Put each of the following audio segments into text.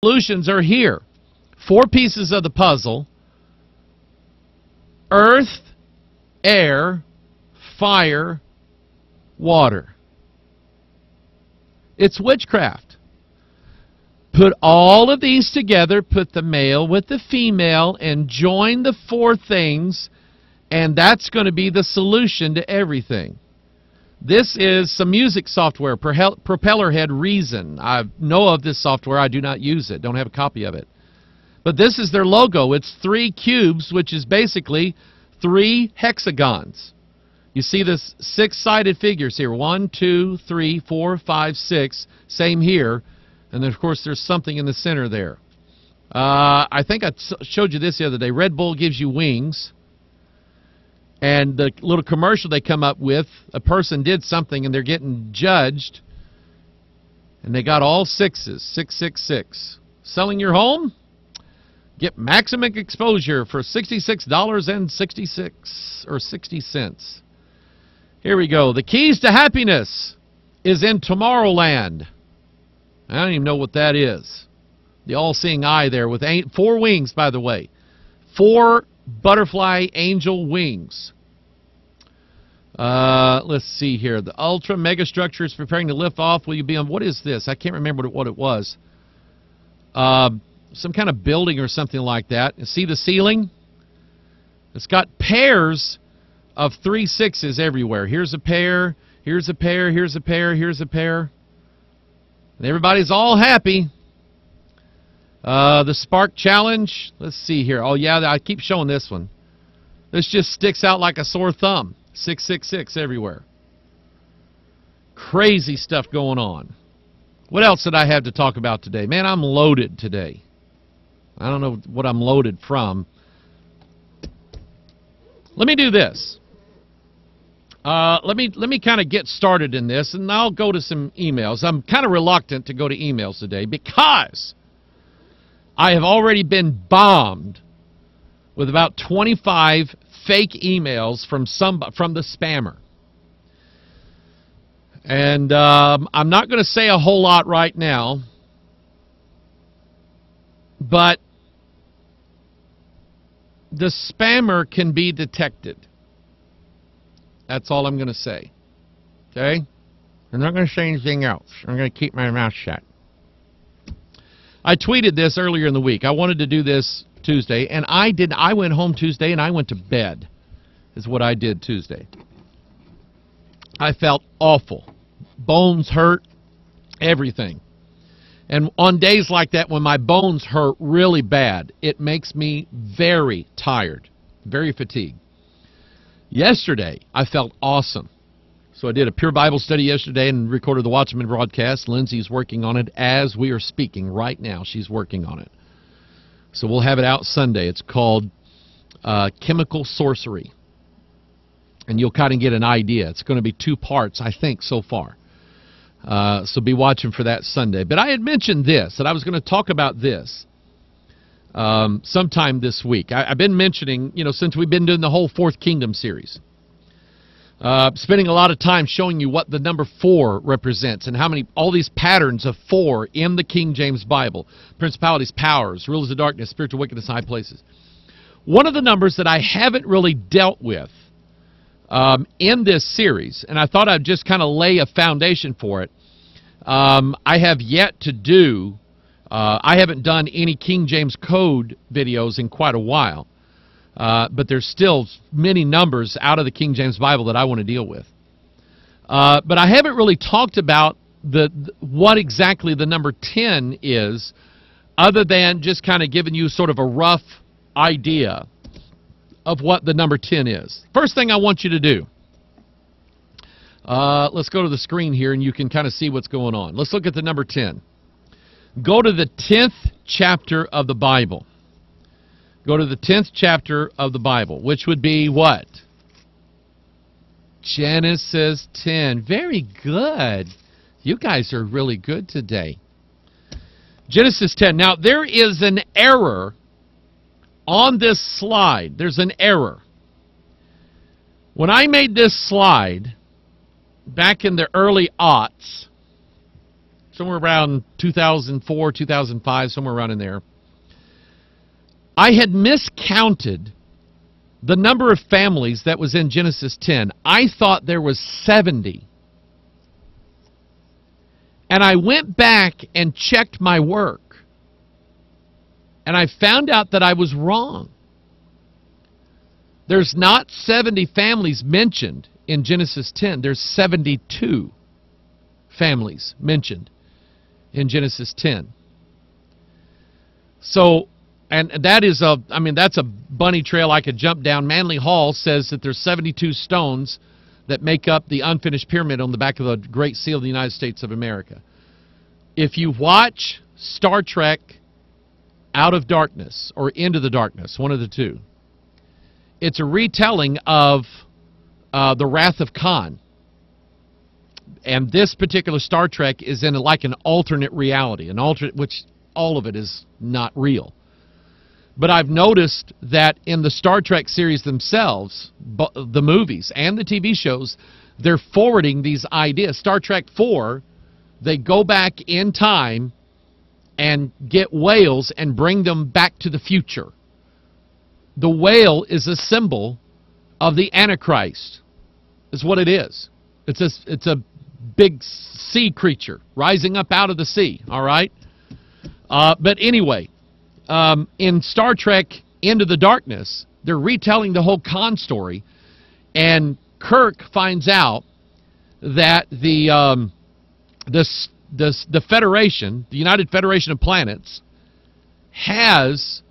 Solutions are here. 4 pieces of the puzzle: earth, air, fire, water. It's witchcraft. Put all of these together, put the male with the female, and join the 4 things, and that's going to be the solution to everything. This is some music software, Propellerhead Reason. I know of this software. I do not use it. Don't have a copy of it. But this is their logo. It's 3 cubes, which is basically 3 hexagons. You see this 6-sided figures here. 1, 2, 3, 4, 5, 6. Same here. And then, of course, there's something in the center there. I think I showed you this the other day. Red Bull gives you wings. And the little commercial they come up with, a person did something and they're getting judged. And they got all 6s. 666. Selling your home? Get maximum exposure for $66.66 or 60 cents. Here we go. The keys to happiness is in Tomorrowland. I don't even know what that is. The all-seeing eye there with 4 wings, by the way. 4 butterfly angel wings. Let's see here. The ultra mega structure is preparing to lift off. Will you be on? What is this? I can't remember what it was. Some kind of building or something like that. See the ceiling? It's got pairs of 3 6s everywhere. Here's a pair. Here's a pair. Here's a pair. Here's a pair. And everybody's all happy. The Spark Challenge. Let's see here. Oh, yeah, I keep showing this one. This just sticks out like a sore thumb. 666 everywhere. Crazy stuff going on. What else did I have to talk about today? Man, I'm loaded today. I don't know what I'm loaded from. Let me do this. Let me kind of get started in this, and I'll go to some emails. I'm kind of reluctant to go to emails today because I have already been bombed with about 25 fake emails from the spammer. And I'm not going to say a whole lot right now, but the spammer can be detected. That's all I'm going to say. Okay? I'm not going to say anything else. I'm going to keep my mouth shut. I tweeted this earlier in the week. I wanted to do this Tuesday, and I did. I went home Tuesday, and I went to bed, is what I did Tuesday. I felt awful. Bones hurt, everything. And on days like that, when my bones hurt really bad, it makes me very tired, very fatigued. Yesterday, I felt awesome. So I did a Pure Bible study yesterday and recorded the Watchman broadcast. Lindsay's working on it as we are speaking right now. She's working on it. So we'll have it out Sunday. It's called Chemical Sorcery. And you'll kind of get an idea. It's going to be 2 parts, I think, so far. So be watching for that Sunday. But I had mentioned this, that I was going to talk about this sometime this week. I've been mentioning, since we've been doing the whole 4th Kingdom series. Spending a lot of time showing you what the number 4 represents and how many, all these patterns of 4 in the King James Bible. Principalities, powers, rulers of darkness, spiritual wickedness in high places. One of the numbers that I haven't really dealt with in this series, and I thought I'd just kind of lay a foundation for it, I have yet to do, I haven't done any King James Code videos in quite a while. But there's still many numbers out of the King James Bible that I want to deal with. But I haven't really talked about what exactly the number 10 is, other than just kind of giving you sort of a rough idea of what the number 10 is. First thing I want you to do, let's go to the screen here and you can kind of see what's going on. Let's look at the number 10. Go to the 10th chapter of the Bible. Go to the 10th chapter of the Bible, which would be what? Genesis 10. Very good. You guys are really good today. Genesis 10. Now, there is an error on this slide. There's an error. When I made this slide back in the early aughts, somewhere around 2004, 2005, somewhere around in there. I had miscounted the number of families that was in Genesis 10. I thought there was 70. And I went back and checked my work. And I found out that I was wrong. There's not 70 families mentioned in Genesis 10. There's 72 families mentioned in Genesis 10. So, and that is that's a bunny trail I could jump down. Manly Hall says that there's 72 stones that make up the unfinished pyramid on the back of the Great Seal of the United States of America. If you watch Star Trek Out of Darkness or Into the Darkness, one of the two, it's a retelling of the Wrath of Khan. And this particular Star Trek is in like an alternate reality, which all of it is not real. But I've noticed that in the Star Trek series themselves, the movies and the TV shows, they're forwarding these ideas. Star Trek 4, they go back in time and get whales and bring them back to the future. The whale is a symbol of the Antichrist, is what it is. It's a big sea creature rising up out of the sea, all right? But anyway, in Star Trek Into the Darkness, they're retelling the whole Khan story, and Kirk finds out that the Federation, the United Federation of Planets, has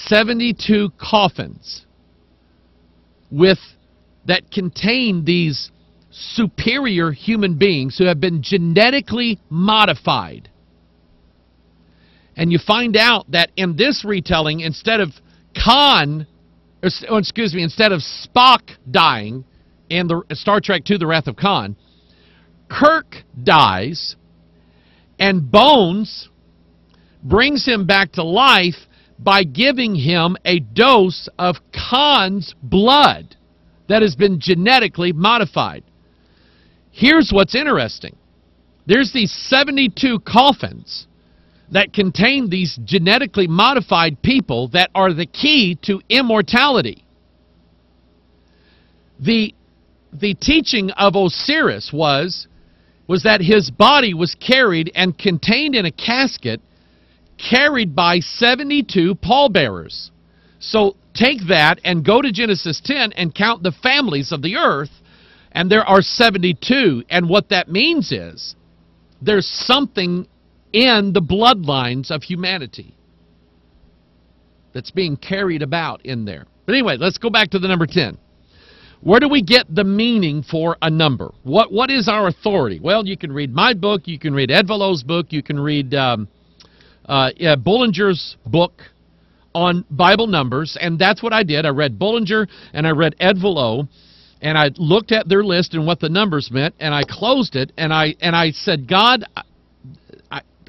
72 coffins that contain these superior human beings who have been genetically modified. And you find out that in this retelling, instead of Spock dying in the Star Trek II, The Wrath of Khan, Kirk dies, and Bones brings him back to life by giving him a dose of Khan's blood that has been genetically modified. Here's what's interesting. There's these 72 coffins that contain these genetically modified people that are the key to immortality. The teaching of Osiris was that his body was carried and contained in a casket carried by 72 pallbearers. So take that and go to Genesis 10 and count the families of the earth, and there are 72. And what that means is there's something in the bloodlines of humanity that's being carried about in there. But anyway, let's go back to the number 10. Where do we get the meaning for a number? What is our authority? Well, you can read my book, you can read Ed Vallot's book, you can read Bullinger's book on Bible numbers, and that's what I did. I read Bullinger and I read Ed Vallot, and I looked at their list and what the numbers meant, and I closed it, and I said, God,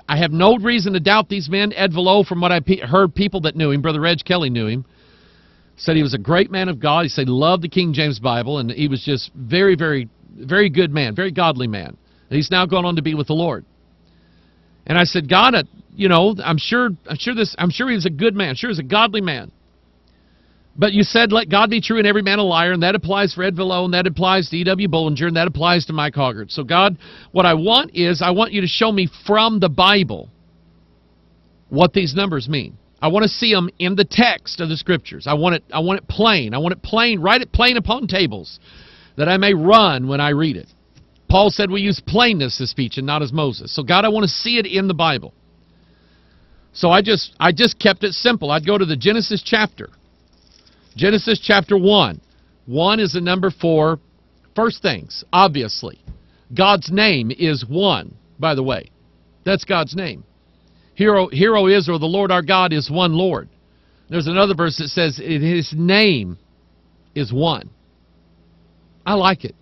I have no reason to doubt these men. Ed Vallot, from what I heard, people that knew him, Brother Reg Kelly knew him, said he was a great man of God. He said he loved the King James Bible, and he was just very, very, very good man, very godly man. And he's now gone on to be with the Lord. And I said, God, I'm sure he was a good man. Sure, he was a godly man. But you said, let God be true and every man a liar, and that applies for Ed Vallot, and that applies to E.W. Bullinger, and that applies to Mike Hoggard. So God, what I want is, I want you to show me from the Bible what these numbers mean. I want to see them in the text of the Scriptures. I want it plain. I want it plain. Write it plain upon tables, that I may run when I read it. Paul said we use plainness of speech and not as Moses. So God, I want to see it in the Bible. So I just kept it simple. I'd go to the Genesis chapter. Genesis chapter 1. 1 is a number for first things, obviously. God's name is one, by the way. That's God's name. Hear, O Israel, the Lord our God is one Lord. There's another verse that says His name is one. I like it.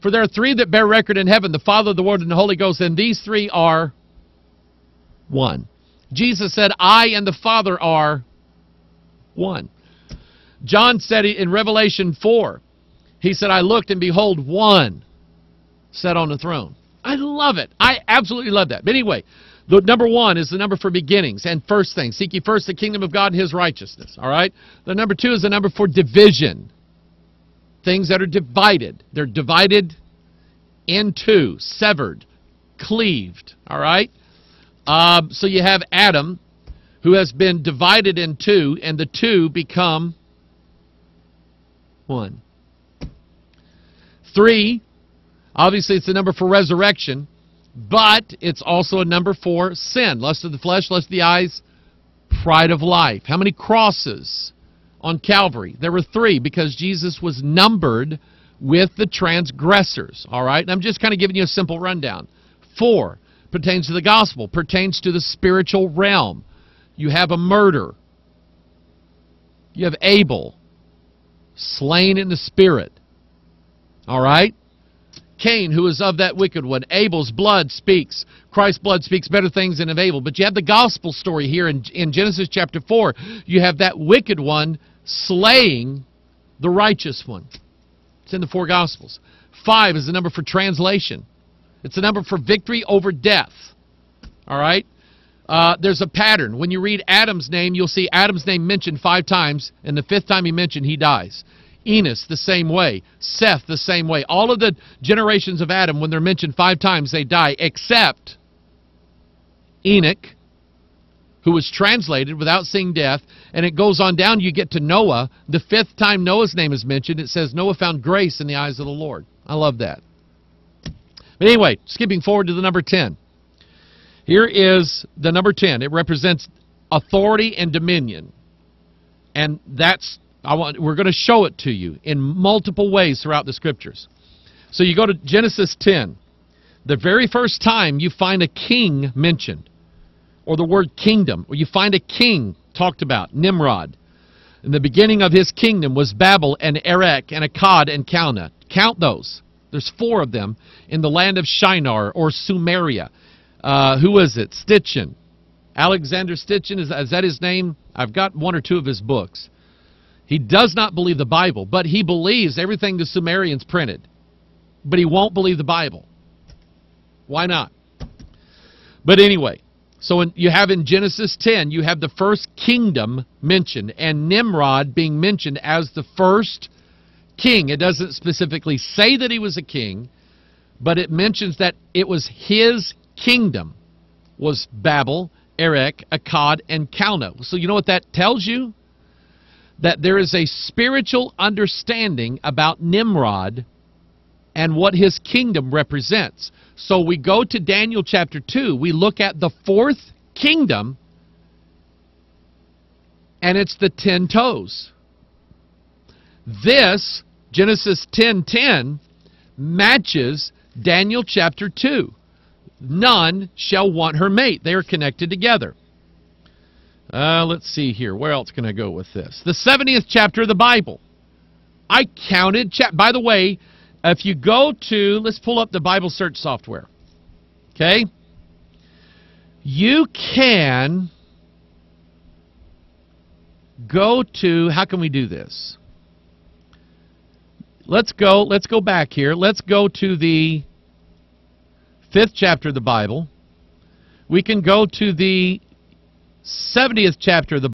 For there are three that bear record in heaven, the Father, the Word, and the Holy Ghost, and these three are one. Jesus said, I and the Father are one. John said in Revelation 4, he said, I looked and behold one sat on the throne. I love it. I absolutely love that. But anyway, the number 1 is the number for beginnings and first things. Seek ye first the kingdom of God and His righteousness. All right? The number 2 is the number for division. Things that are divided. They're divided into, severed, cleaved. All right? So you have Adam, who has been divided in two, and the two become one. 3, obviously it's the number for resurrection, but it's also a number for sin. Lust of the flesh, lust of the eyes, pride of life. How many crosses on Calvary? There were 3, because Jesus was numbered with the transgressors. All right? And I'm just kind of giving you a simple rundown. 4 pertains to the gospel, pertains to the spiritual realm. You have a murder. You have Abel, slain in the spirit. All right? Cain, who is of that wicked one. Abel's blood speaks. Christ's blood speaks better things than of Abel. But you have the gospel story here in Genesis chapter 4. You have that wicked one slaying the righteous one. It's in the 4 Gospels. 5 is the number for translation. It's the number for victory over death. All right? There's a pattern. When you read Adam's name, you'll see Adam's name mentioned 5 times, and the 5th time he mentioned, he dies. Enos, the same way. Seth, the same way. All of the generations of Adam, when they're mentioned 5 times, they die, except Enoch, who was translated without seeing death. And it goes on down, you get to Noah. The 5th time Noah's name is mentioned, it says Noah found grace in the eyes of the Lord. I love that. But anyway, skipping forward to the number 10. Here is the number 10. It represents authority and dominion. And that's, we're going to show it to you in multiple ways throughout the Scriptures. So you go to Genesis 10. The very first time you find a king mentioned, or the word kingdom, or you find a king talked about, Nimrod. In the beginning of his kingdom was Babel and Erech and Akkad and Calneh. Count those. There's 4 of them in the land of Shinar or Sumeria. Who is it? Stitchin. Alexander Stitchin, is that his name? I've got 1 or 2 of his books. He does not believe the Bible, but he believes everything the Sumerians printed. But he won't believe the Bible. Why not? But anyway, so you have in Genesis 10, you have the first kingdom mentioned, and Nimrod being mentioned as the first king. It doesn't specifically say that he was a king, but it mentions that it was his kingdom was Babel, Erech, Akkad, and Calneh. So you know what that tells you? That there is a spiritual understanding about Nimrod and what his kingdom represents. So we go to Daniel chapter 2. We look at the 4th kingdom, and it's the 10 toes. This, Genesis 10:10, matches Daniel chapter 2. None shall want her mate. They are connected together. Let's see here. Where else can I go with this? The 70th chapter of the Bible. I counted. By the way, if you go to, let's pull up the Bible search software. Okay? You can go to, how can we do this? Let's go back here. Let's go to the 5th chapter of the Bible. We can go to the 70th chapter of the